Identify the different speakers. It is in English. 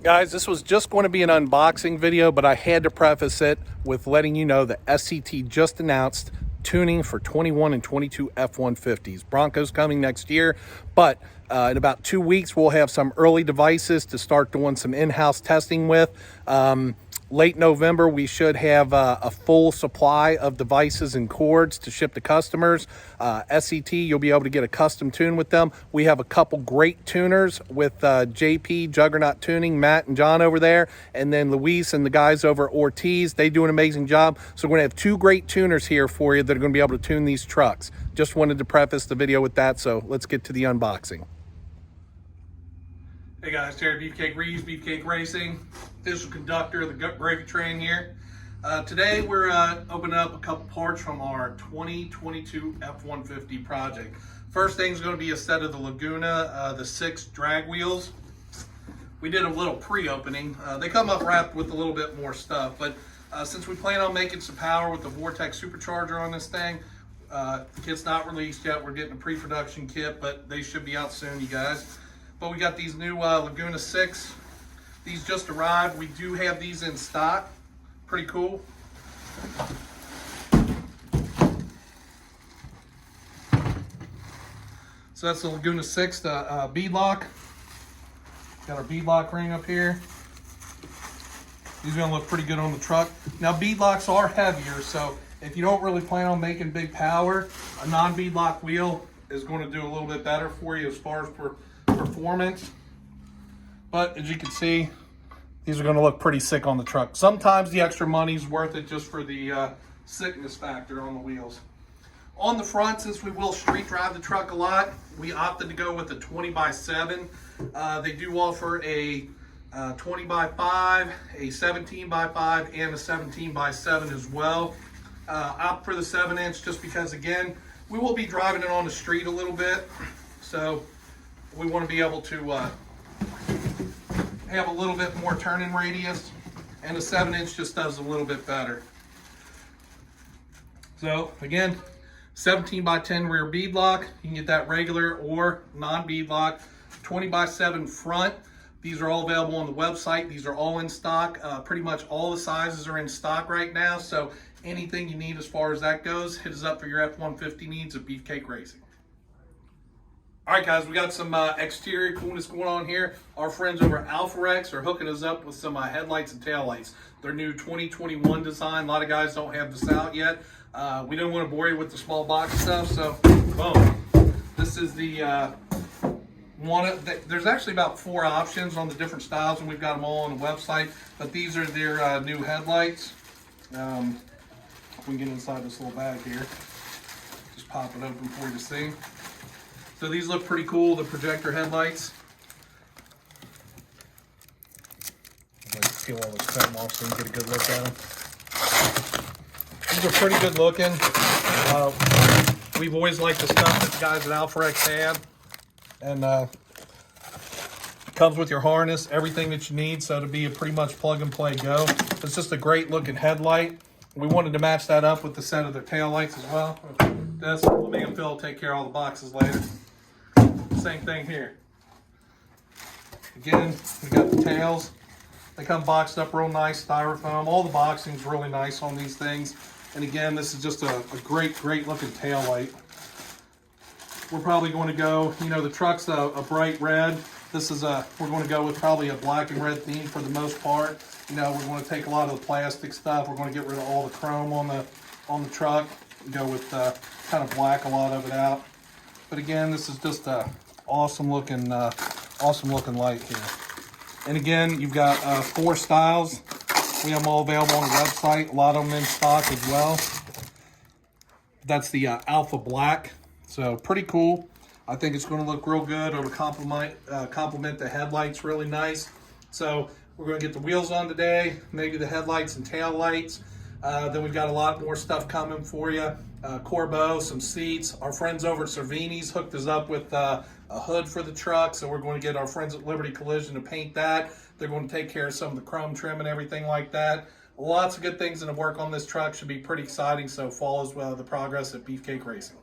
Speaker 1: Guys, this was just going to be an unboxing video, but I had to preface it with letting you know that SCT just announced tuning for 21 and 22 F-150s. Bronco's coming next year, but in about 2 weeks, we'll have some early devices to start doing some in-house testing with. Late November, we should have a full supply of devices and cords to ship to customers. SCT, you'll be able to get a custom tune with them. We have a couple great tuners with JP, Juggernaut Tuning, Matt and John over there, and then Luis and the guys over at Ortiz. They do an amazing job. So we're gonna have two great tuners here for you that are gonna be able to tune these trucks. Just wanted to preface the video with that, so let's get to the unboxing. Hey guys, Terry Beefcake Reeves, Beefcake Racing, official conductor of the gravy train here. Today we're opening up a couple parts from our 2022 F-150 project. First thing is going to be a set of the Laguna, the 6 drag wheels. We did a little pre-opening. They come up wrapped with a little bit more stuff, but since we plan on making some power with the Vortex supercharger on this thing, the kit's not released yet. We're getting a pre-production kit, but they should be out soon, you guys. But we got these new Laguna 6. These just arrived. We do have these in stock. Pretty cool. So that's the Laguna 6, the bead lock. Got our bead lock ring up here. These are gonna look pretty good on the truck. Now bead locks are heavier, so if you don't really plan on making big power, a non-bead lock wheel is going to do a little bit better for you as far as performance. But as you can see, these are going to look pretty sick on the truck. Sometimes the extra money's worth it just for the sickness factor on the wheels. On the front, since we will street drive the truck a lot, we opted to go with a 20x7. They do offer a 20x5, a 17x5, and a 17x7 as well. Opt for the 7-inch just because, again, we will be driving it on the street a little bit. So we want to be able to have a little bit more turning radius, and a 7-inch just does a little bit better. So again, 17x10 rear bead lock. You can get that regular or non-bead lock. 20x7 front. These are all available on the website. These are all in stock. Pretty much all the sizes are in stock right now. So anything you need as far as that goes, hit us up for your F-150 needs at Beefcake Racing. All right, guys, we got some exterior coolness going on here. Our friends over at Alpharex are hooking us up with some headlights and taillights. Their new 2021 design. A lot of guys don't have this out yet. We didn't want to bore you with the small box stuff, so boom. This is the there's actually about 4 options on the different styles, and we've got them all on the website. But these are their new headlights. If we can get inside this little bag here, just pop it open for you to see. So these look pretty cool, the projector headlights. I'd like to peel all this chrome off so you can get a good look at them. These are pretty good looking. We've always liked the stuff that the guys at Alpharex have. And it comes with your harness, everything that you need, so to be a pretty much plug and play go. It's just a great looking headlight. We wanted to match that up with the set of their taillights as well. We'll make them Phil take care of all the boxes later. Same thing here. Again, we got the tails. They come boxed up real nice, styrofoam. All the boxing's really nice on these things. And again, this is just a great looking tail light. We're probably going to go, you know, the truck's a bright red. This is we're going to go with probably a black and red theme for the most part. You know, we're going to take a lot of the plastic stuff. We're going to get rid of all the chrome on the truck. Go with kind of black a lot of it out. But again, this is just a awesome looking light here. And again, you've got 4 styles. We have them all available on the website. A lot of them in stock as well. That's the Alpha Black. So pretty cool. I think it's going to look real good. It'll complement the headlights really nice. So we're going to get the wheels on today, maybe the headlights and tail lights. Then we've got a lot more stuff coming for you. Corbeau, some seats. Our friends over at Cervini's hooked us up with a hood for the truck, so we're going to get our friends at Liberty Collision to paint that. They're going to take care of some of the chrome trim and everything like that. Lots of good things in the work on this truck. Should be pretty exciting, so follow the progress at Beefcake Racing.